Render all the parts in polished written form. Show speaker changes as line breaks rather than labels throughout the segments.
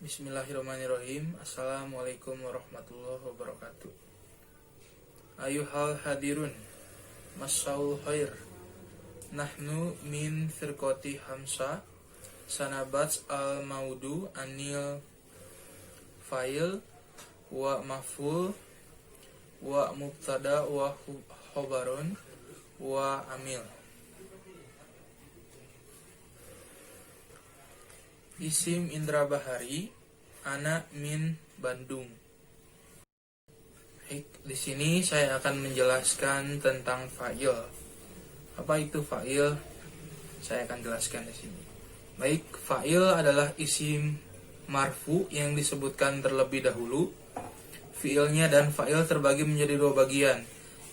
Bismillahirrahmanirrahim. Assalamualaikum warahmatullahi wabarakatuh. Ayuhal hadirun, masyaul khair. Nahnu min firqati Hamsa, sanabats al maudu anil fa'il wa maf'ul wa mubtada wa khobarun wa amil. Isim Indra Bahari, anak min Bandung. Baik, di sini saya akan menjelaskan tentang fa'il. Apa itu fa'il? Saya akan jelaskan di sini. Baik, fa'il adalah isim marfu yang disebutkan terlebih dahulu. Fi'ilnya dan fa'il terbagi menjadi dua bagian,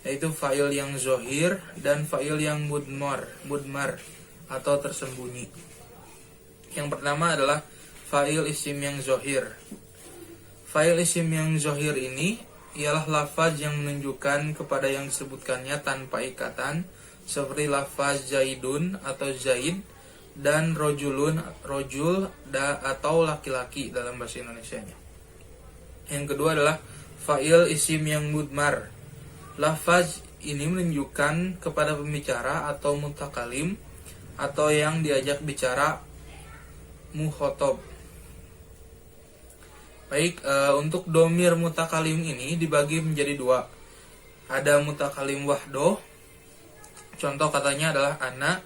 yaitu fa'il yang zohir dan fa'il yang mudmar atau tersembunyi. Yang pertama adalah fa'il isim yang zohir. Fa'il isim yang zohir ini ialah lafaz yang menunjukkan kepada yang disebutkannya tanpa ikatan, seperti lafaz zaidun atau zaid dan rojul atau laki-laki dalam bahasa Indonesianya. Yang kedua adalah fa'il isim yang mudmar. Lafaz ini menunjukkan kepada pembicara atau mutakalim atau yang diajak bicara, mukhotob. Baik, untuk domir mutakalim ini dibagi menjadi dua. Ada mutakalim wahdoh, contoh katanya adalah ana,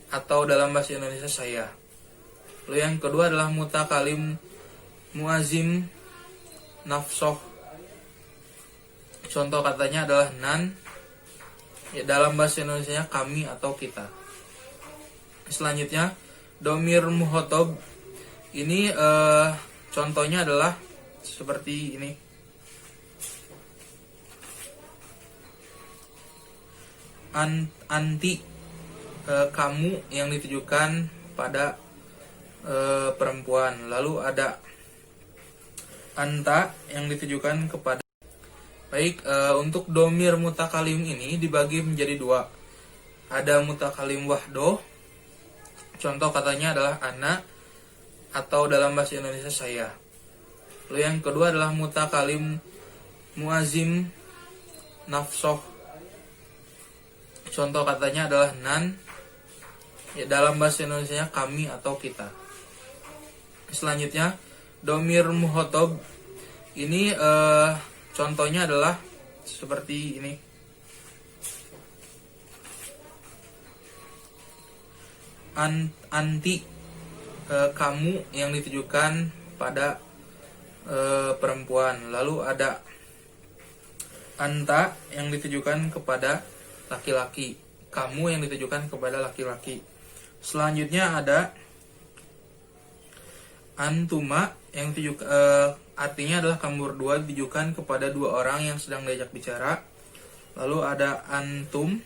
atau dalam bahasa Indonesia saya. Lalu yang kedua adalah mutakalim muazim nafsoh, contoh katanya adalah nan, dalam bahasa Indonesia kami atau kita. Selanjutnya domir muhotob ini contohnya adalah seperti ini. Anti, kamu yang ditujukan pada perempuan. Lalu ada anta yang ditujukan kepada. Baik, untuk domir mutakalim ini dibagi menjadi dua. Ada mutakalim wahdoh, contoh katanya adalah ana, atau dalam bahasa Indonesia saya. Lalu yang kedua adalah mutakalim muazim nafsoh, contoh katanya adalah nan, dalam bahasa Indonesia kami atau kita. Selanjutnya domir muhotob ini contohnya adalah seperti ini. Anti, kamu yang ditujukan pada perempuan. Lalu ada anta yang ditujukan kepada laki-laki, kamu yang ditujukan kepada laki-laki. Selanjutnya ada antuma yang artinya adalah kamu berdua, ditujukan kepada dua orang yang sedang diajak bicara. Lalu ada antum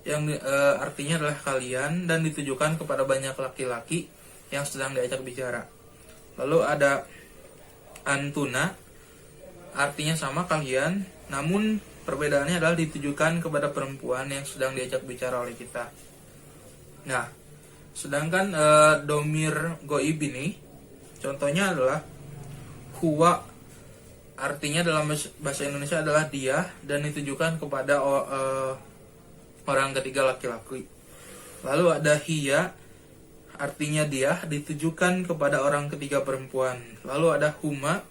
yang artinya adalah kalian dan ditujukan kepada banyak laki-laki yang sedang diajak bicara. Lalu ada antuna, artinya sama kalian, namun perbedaannya adalah ditujukan kepada perempuan yang sedang diajak bicara oleh kita. Nah, sedangkan domir goib ini contohnya adalah huwa, artinya dalam bahasa Indonesia adalah dia dan ditujukan kepada orang ketiga laki-laki. Lalu ada hiya, artinya dia, ditujukan kepada orang ketiga perempuan. Lalu ada huma,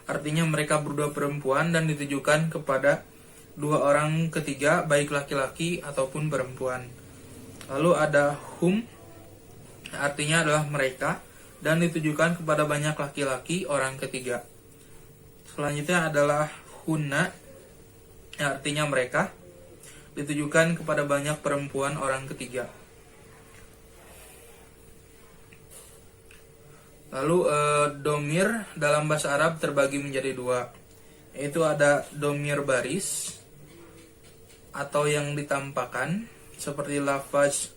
artinya mereka berdua perempuan dan ditujukan kepada dua orang ketiga, baik laki-laki ataupun perempuan. Lalu ada hum, artinya adalah mereka dan ditujukan kepada banyak laki-laki, orang ketiga. Selanjutnya adalah hunna, artinya mereka, ditujukan kepada banyak perempuan, orang ketiga. Lalu domir dalam bahasa Arab terbagi menjadi dua, yaitu ada domir baris atau yang ditampakkan, seperti lafaz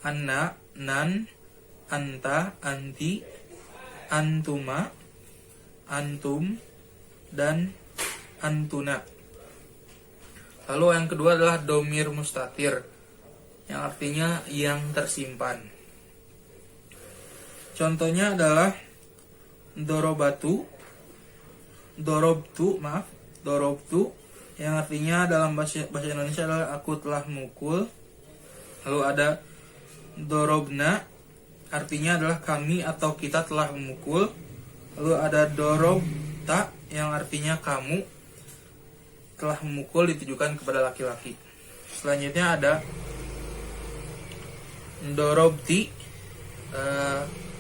anna, nan, anta, anti, antuma, antum, dan antuna. Lalu yang kedua adalah domir mustatir, yang artinya yang tersimpan. Contohnya adalah dorobatu, dorobtu yang artinya dalam bahasa Indonesia adalah aku telah memukul. Lalu ada dorobna, artinya adalah kami atau kita telah memukul. Lalu ada dorobta yang artinya kamu telah memukul, ditujukan kepada laki-laki. Selanjutnya ada dorobti,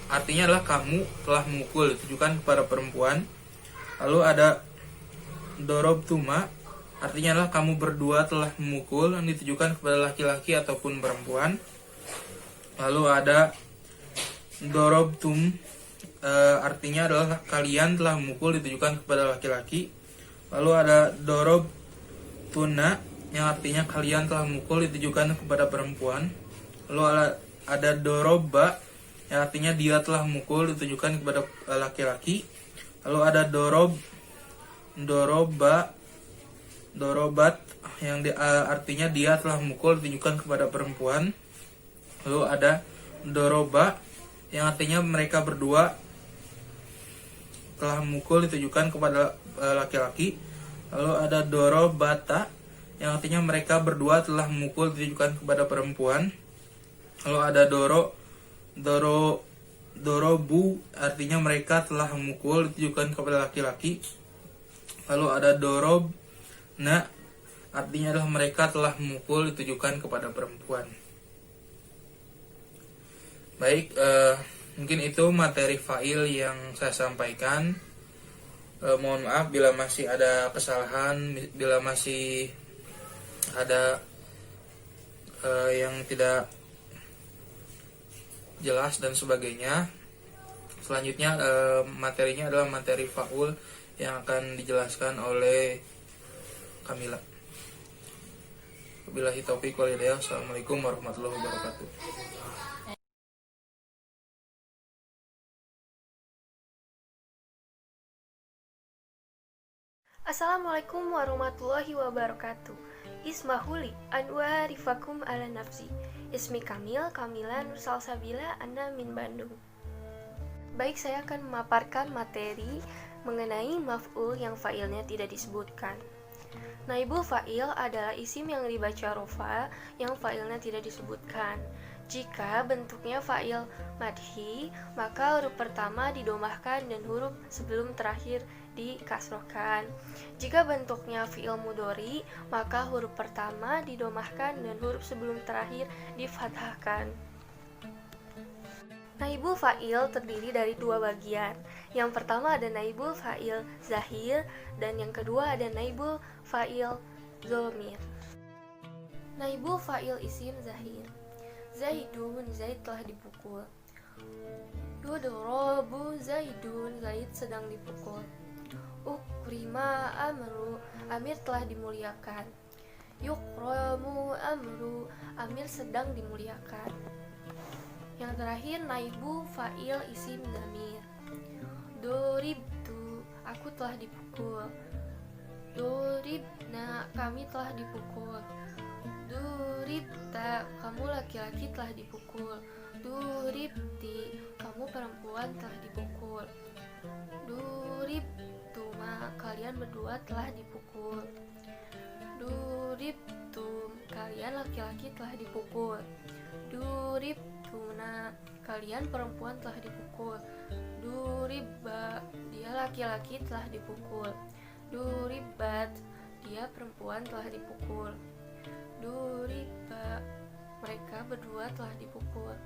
artinya adalah kamu telah memukul, ditujukan kepada perempuan. Lalu ada dorobtuma, artinya adalah kamu berdua telah memukul, yang ditujukan kepada laki-laki ataupun perempuan. Lalu ada dorobtum, artinya adalah kalian telah memukul, ditujukan kepada laki-laki. Lalu ada dorobtuna, yang artinya kalian telah memukul, ditujukan kepada perempuan. Lalu ada doroba, yang artinya dia telah memukul, ditujukan kepada laki-laki. Lalu ada dorobat, yang artinya dia telah memukul, ditujukan kepada perempuan. Lalu ada doroba, yang artinya mereka berdua telah memukul, ditujukan kepada laki-laki. Lalu ada dorobata, yang artinya mereka berdua telah memukul, ditujukan kepada perempuan. Lalu ada dorobu, artinya mereka telah memukul, ditujukan kepada laki-laki. Lalu ada dorobna, artinya adalah mereka telah memukul, ditujukan kepada perempuan. Baik, mungkin itu materi fa'il yang saya sampaikan. Mohon maaf bila masih ada kesalahan, bila masih ada yang tidak jelas dan sebagainya. Selanjutnya materinya adalah materi fa'ul yang akan dijelaskan oleh Kamila. Wabillahi taufiq wal hidayah. Assalamualaikum warahmatullahi wabarakatuh.
Assalamualaikum warahmatullahi wabarakatuh. Ismahuli anwa rifakum ala nafsi. Ismi Kamil, Kamila Nursal Sabila, Ana min Bandung. Baik, saya akan memaparkan materi mengenai maf'ul yang fa'ilnya tidak disebutkan. Naibul fa'il adalah isim yang dibaca rofa yang fa'ilnya tidak disebutkan. Jika bentuknya fa'il madhi, maka huruf pertama didomahkan dan huruf sebelum terakhir dikasrohkan. Jika bentuknya fi'il mudhari, maka huruf pertama didomahkan dan huruf sebelum terakhir difathahkan. Naibul fa'il terdiri dari dua bagian. Yang pertama ada naibul fa'il zahir dan yang kedua ada naibul fa'il dhamir. Naibul fa'il isim zahir. Zaidun, Zaid telah dipukul. Yudrabu Zaidun, Zaid sedang dipukul. Ukrima Amru, Amir telah dimuliakan. Yukramu Amru, Amir sedang dimuliakan. Yang terakhir naibu fa'il isim dhamir. Doribtu, aku telah dipukul. Doribna, kami telah dipukul. Duribta, kamu laki-laki telah dipukul. Duribti, kamu perempuan telah dipukul. Duribtuma, kalian berdua telah dipukul. Duribtum, kalian laki-laki telah dipukul. Duribtuna, kalian perempuan telah dipukul. Duribba, dia laki-laki telah dipukul. Duribat, dia perempuan telah dipukul. Duriba, mereka berdua telah dipukul.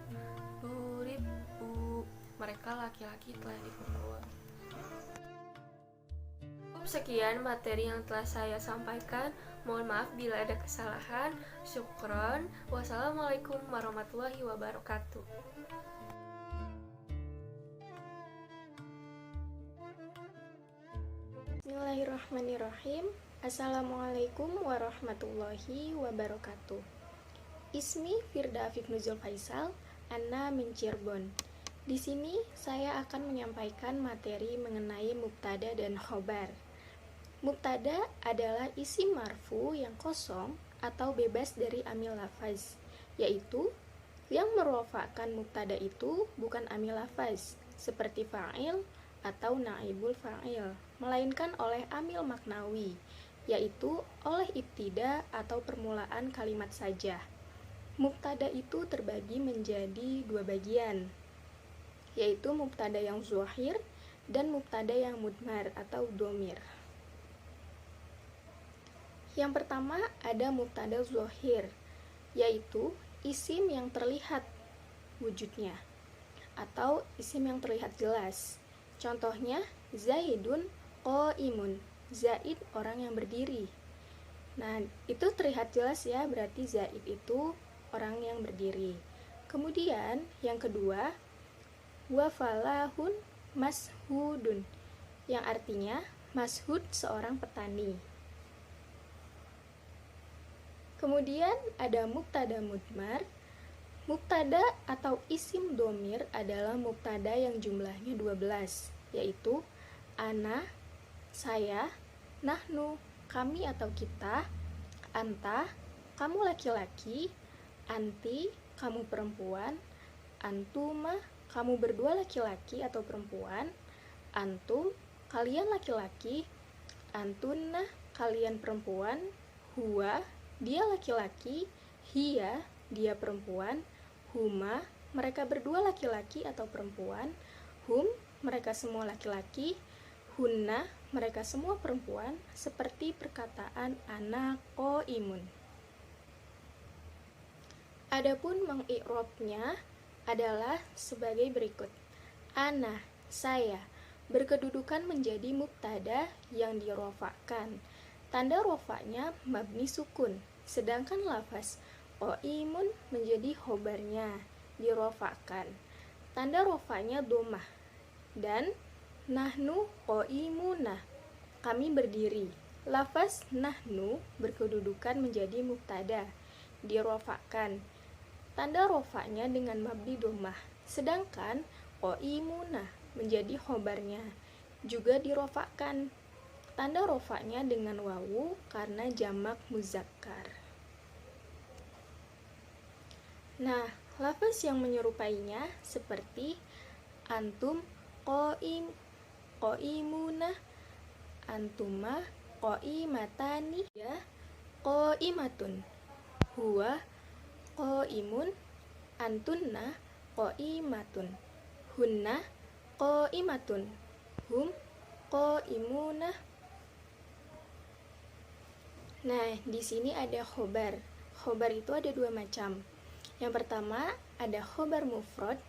Duribu, mereka laki-laki telah dipukul. Sekian materi yang telah saya sampaikan. Mohon maaf bila ada kesalahan. Syukron. Wassalamualaikum warahmatullahi wabarakatuh.
Bismillahirrahmanirrahim. Assalamualaikum warahmatullahi wabarakatuh. Ismi Firda Afif Nuzul Faisal, Ana min Cirebon. Di sini saya akan menyampaikan materi mengenai mubtada dan khobar. Mubtada adalah isim marfu yang kosong atau bebas dari amil lafaz, yaitu yang merofakkan mubtada itu bukan amil lafaz seperti fa'il atau naibul fa'il, melainkan oleh amil maknawi, yaitu oleh ibtida atau permulaan kalimat saja. Mubtada itu terbagi menjadi dua bagian, yaitu mubtada yang zuhir dan mubtada yang mudmar atau domir. Yang pertama ada mubtada zuhir, yaitu isim yang terlihat wujudnya atau isim yang terlihat jelas. Contohnya Zaidun qaimun, Zaid orang yang berdiri. Nah, itu terlihat jelas ya, berarti Zaid itu orang yang berdiri. Kemudian yang kedua, wa falahun mashudun, yang artinya mashud seorang petani. Kemudian ada mubtada mudmar. Mubtada atau isim domir adalah mubtada yang jumlahnya 12, yaitu ana, saya, nahnu, kami atau kita, anta, kamu laki-laki, anti, kamu perempuan, antuma, kamu berdua laki-laki atau perempuan, antum, kalian laki-laki, antunna, kalian perempuan, huwa, dia laki-laki, hiya, dia perempuan, huma, mereka berdua laki-laki atau perempuan, hum, mereka semua laki-laki, hunna, mereka semua perempuan, seperti perkataan ana qaimun. Adapun mengi'rabnya adalah sebagai berikut. Ana, saya, berkedudukan menjadi mubtada yang dirofakkan. Tanda rofaknya mabni sukun, sedangkan lafaz qaimun menjadi khobarnya, dirofakkan. Tanda rofaknya domah. Dan nahnu qaimuna, kami berdiri. Lafaz nahnu berkedudukan menjadi mubtada, dirofakkan. Tanda rofaknya dengan mabni domah. Sedangkan qaimuna menjadi khobarnya, juga dirofakkan. Tanda rofaknya dengan wawu karena jamak muzakkar. Nah, lafaz yang menyerupainya seperti antum qaimuna, antuma qaimatani, ya qaimatun, huwa qaimun, antunna qaimatun, hunna qaimatun, hum qaimuna. Nah, di sini ada khobar. Khobar itu ada dua macam. Yang pertama, ada khobar mufrad,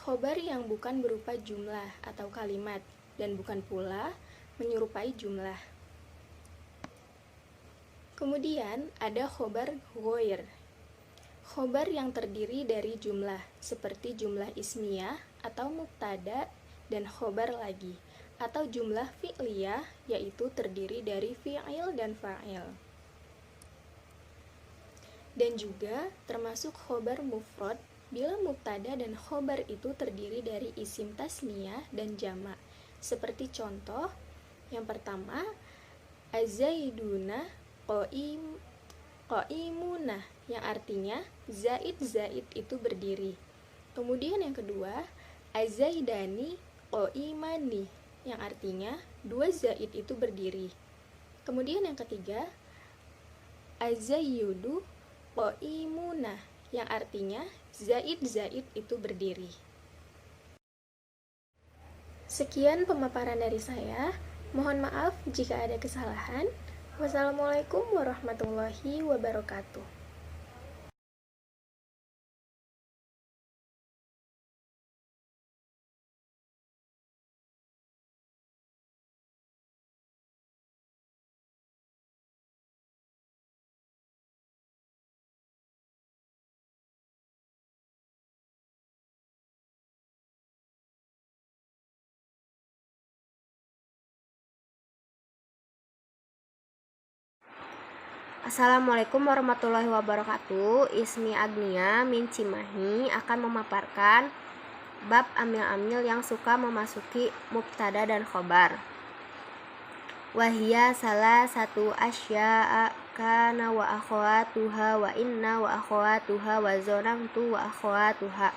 khobar yang bukan berupa jumlah atau kalimat, dan bukan pula menyerupai jumlah. Kemudian, ada khobar ghoir, khobar yang terdiri dari jumlah, seperti jumlah ismiyah atau mubtada dan khobar lagi, atau jumlah fi'liyah, yaitu terdiri dari fi'il dan fa'il. Dan juga termasuk khobar mufrad bila mubtada dan khobar itu terdiri dari isim tasniyah dan jamak. Seperti contoh, yang pertama, az-zaiduna qaimuna, yang artinya zaid itu berdiri. Kemudian yang kedua, az-zaidani qaimani, yang artinya dua zaid itu berdiri. Kemudian yang ketiga, az-zaidu qaimuna, yang artinya zaid itu berdiri. Sekian pemaparan dari saya. Mohon maaf jika ada kesalahan. Wassalamualaikum warahmatullahi wabarakatuh.
Assalamualaikum warahmatullahi wabarakatuh. Ismi Agnia min Cimahi akan memaparkan bab amil-amil yang suka memasuki mubtada dan khobar. Wahia salah satu asya'a kana wa akhwatuha wa inna wa akhwatuha wa zonamtu wa akhwatuha.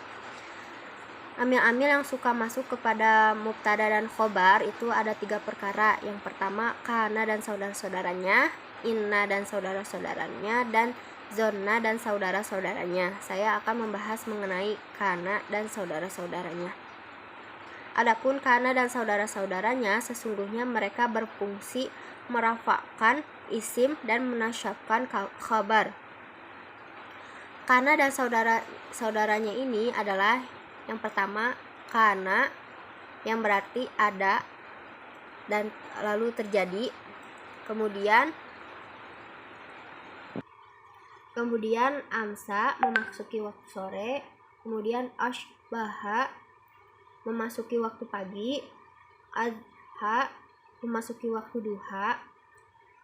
Amil-amil yang suka masuk kepada mubtada dan khobar itu ada 3 perkara. Yang pertama, kana dan saudara-saudaranya, inna dan saudara-saudaranya, dan zonna dan saudara-saudaranya. Saya akan membahas mengenai kana dan saudara-saudaranya. Adapun kana dan saudara-saudaranya, sesungguhnya mereka berfungsi merafakkan isim dan menasyabkan khabar. Kana dan saudara-saudaranya ini adalah yang pertama, kana yang berarti ada dan lalu terjadi. Kemudian amsa memasuki waktu sore, kemudian asbaha memasuki waktu pagi, adha memasuki waktu duha,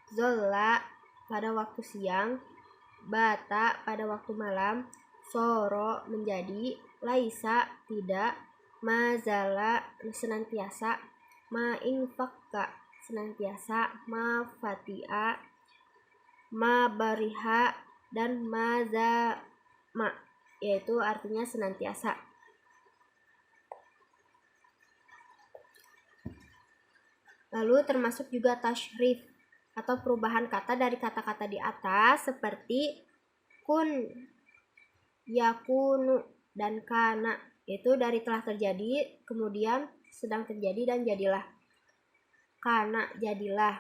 zolla pada waktu siang, bata pada waktu malam, soro menjadi, laisa tidak, mazala senantiasa, ma'infakka senantiasa, mafatia, mabariha, dan mazama yaitu artinya senantiasa. Lalu termasuk juga tasyrif atau perubahan kata dari kata-kata di atas seperti kun, yakunu, dan kana, itu dari telah terjadi, kemudian sedang terjadi, dan jadilah. Kana jadilah,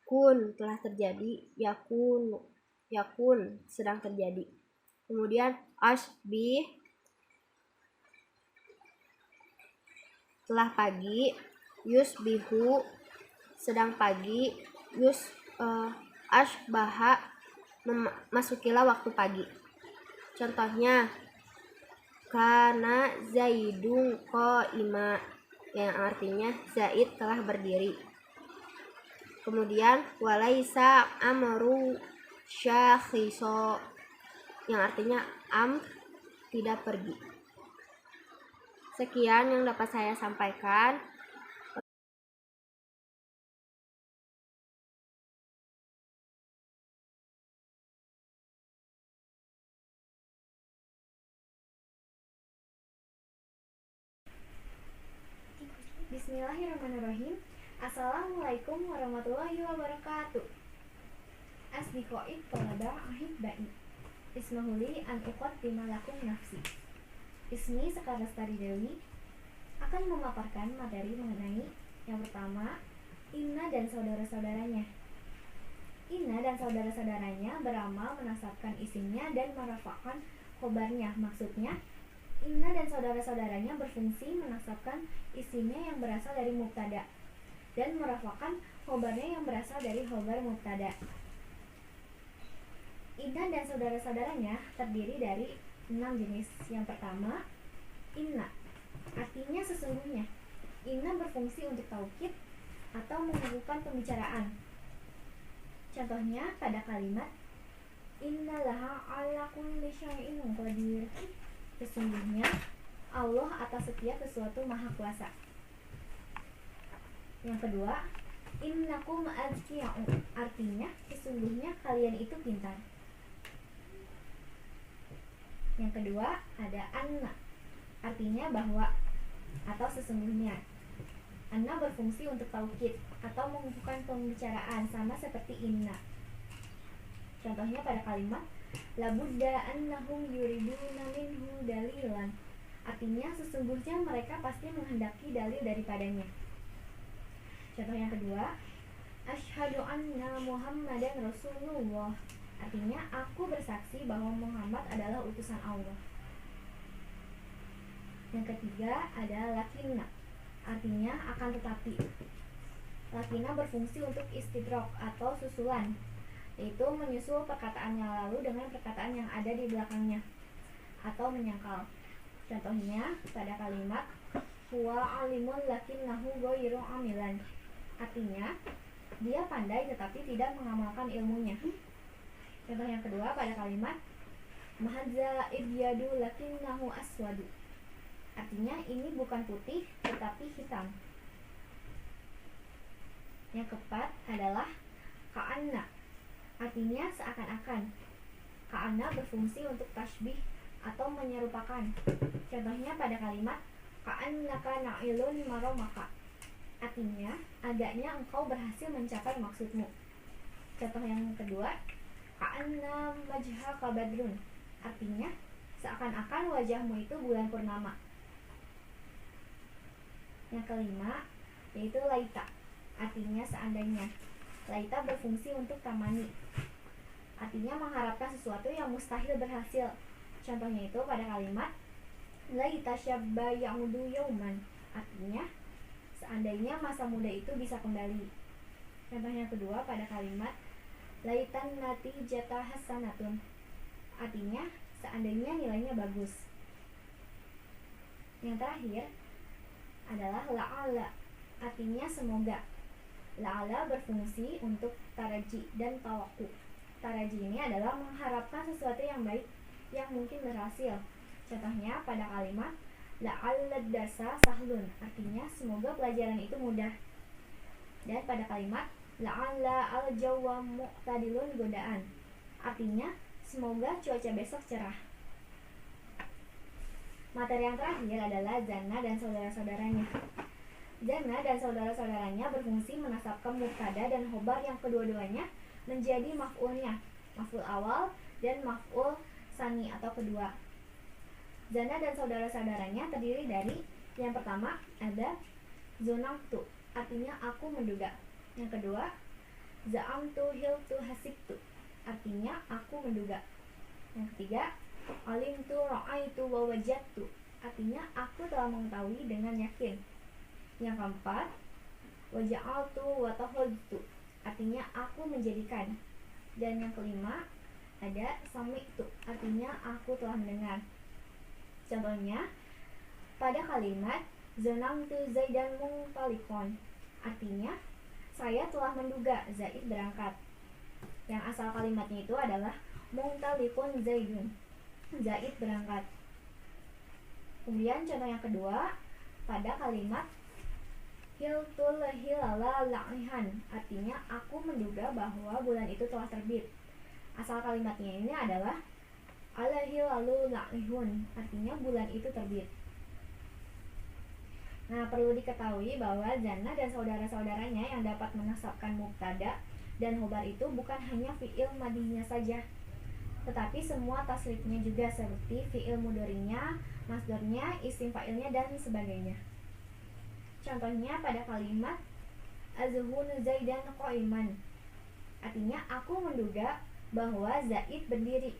kun telah terjadi, yakun sedang terjadi. Kemudian asbih telah pagi, yusbihu sedang pagi, asbaha masukilah waktu pagi. Contohnya, kana zaidun qa'ima, yang artinya Zaid telah berdiri. Kemudian walaisa amru syakhiso, yang artinya tidak pergi. Sekian yang dapat saya sampaikan.
Bismillahirrahmanirrahim. Assalamualaikum warahmatullahi wabarakatuh. Asdiqo'id tolaba ahibba'i, ismahuli an uqaddima lakum nafsi. Ismi Sekar Lestari Dewi akan memaparkan materi mengenai yang pertama, inna dan saudara-saudaranya. Inna dan saudara-saudaranya beramal menasabkan isimnya dan merafakkan khobarnya. Maksudnya, inna dan saudara-saudaranya berfungsi menasabkan isimnya yang berasal dari mubtada dan merafakkan khobarnya yang berasal dari khobar mubtada. Inna dan saudara-saudaranya terdiri dari 6 jenis. Yang pertama, inna, artinya sesungguhnya. Inna berfungsi untuk taukid atau menunjukkan pembicaraan. Contohnya pada kalimat innallaha ala kulli syai'in qadir, sesungguhnya Allah atas setiap sesuatu maha kuasa. Yang kedua, innakum azkiya'u, artinya sesungguhnya kalian itu pintar. Yang kedua ada anna, artinya bahwa atau sesungguhnya. Anna berfungsi untuk taukid atau menunjukkan pembicaraan sama seperti inna. Contohnya pada kalimat labudda annahum yuriduna minhu dalilan, artinya sesungguhnya mereka pasti menghendaki dalil daripadanya. Contoh yang kedua, asyhadu anna muhammadan rasulullah, artinya aku bersaksi bahwa Muhammad adalah utusan Allah. Yang ketiga ada lakinna, artinya akan tetapi. Lakinna berfungsi untuk istidrok atau susulan, yaitu menyusul perkataan yang lalu dengan perkataan yang ada di belakangnya atau menyangkal. Contohnya pada kalimat huwa alimun lakinnahu ghairu amilan, artinya dia pandai tetapi tidak mengamalkan ilmunya. Contoh yang kedua pada kalimat mahadza ibyadu lakinnahu aswadu, artinya ini bukan putih tetapi hitam. Yang keempat adalah ka'anna, artinya seakan-akan. Ka'anna berfungsi untuk tasbih
atau menyerupakan. Contohnya pada kalimat ka'annaka na'ilun maromaka, artinya agaknya engkau berhasil mencapai maksudmu. Contoh yang kedua, ka'anna majhaka badrun, artinya seakan-akan wajahmu itu bulan purnama. Yang kelima yaitu laita, artinya seandainya. Laita berfungsi untuk tamani, artinya mengharapkan sesuatu yang mustahil berhasil. Contohnya itu pada kalimat laita syabba ya'udu yauman, artinya seandainya masa muda itu bisa kembali. Contoh yang kedua pada kalimat laitan natijata hasanatun, artinya seandainya nilainya bagus. Yang terakhir adalah la'ala, artinya semoga. La'ala berfungsi untuk taraji dan tawaku. Taraji ini adalah mengharapkan sesuatu yang baik yang mungkin berhasil. Contohnya pada kalimat la'alla dasa sahlun, artinya semoga pelajaran itu mudah. Dan pada kalimat la'alla al-jawwa mu'tadilun godaan, artinya semoga cuaca besok cerah. Materi yang terakhir adalah Zanna dan saudara-saudaranya. Zanna dan saudara-saudaranya berfungsi menasabkan mubtada dan khobar yang kedua-duanya menjadi maf'ulnya, maf'ul awal dan maf'ul sani atau kedua. Zanna dan saudara-saudaranya terdiri dari yang pertama ada zonangtu, artinya aku menduga. Yang kedua, za'amtu hiltu hasibtu, artinya aku menduga. Yang ketiga, alimtu ra'aitu wa wajadtu, artinya aku telah mengetahui dengan yakin. Yang keempat, waja'altu wa takhadtu, artinya aku menjadikan. Dan yang kelima ada sami'tu, artinya aku telah mendengar. Contohnya pada kalimat zanamtu zaidan muntalikon, artinya saya telah menduga Zaid berangkat. Yang asal kalimatnya itu adalah muntalikun zaidun, Zaid berangkat. Kemudian contoh yang kedua pada kalimat hiltul hilala la'ihan, artinya aku menduga bahwa bulan itu telah terbit. Asal kalimatnya ini adalah ala hilalu la'ihun, artinya bulan itu terbit. Nah, perlu diketahui bahwa Zanna dan saudara-saudaranya yang dapat menasabkan mubtada dan khobar itu bukan hanya fi'il madhinya saja, tetapi semua tasrifnya juga seperti fi'il mudhari'nya, masdarnya, isim fa'ilnya dan sebagainya. Contohnya pada kalimat azhunu zaidan qa'iman, artinya aku menduga bahwa Zaid berdiri.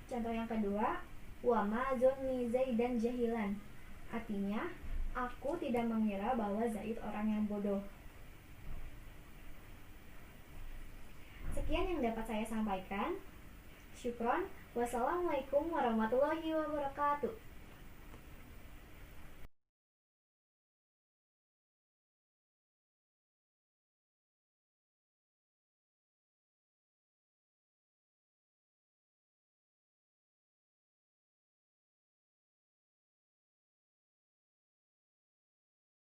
Contoh yang kedua, wa ma zunni zaidan jahilan, artinya aku tidak mengira bahwa Zaid orang yang bodoh. Sekian yang dapat saya sampaikan. Syukron. Wassalamualaikum warahmatullahi wabarakatuh.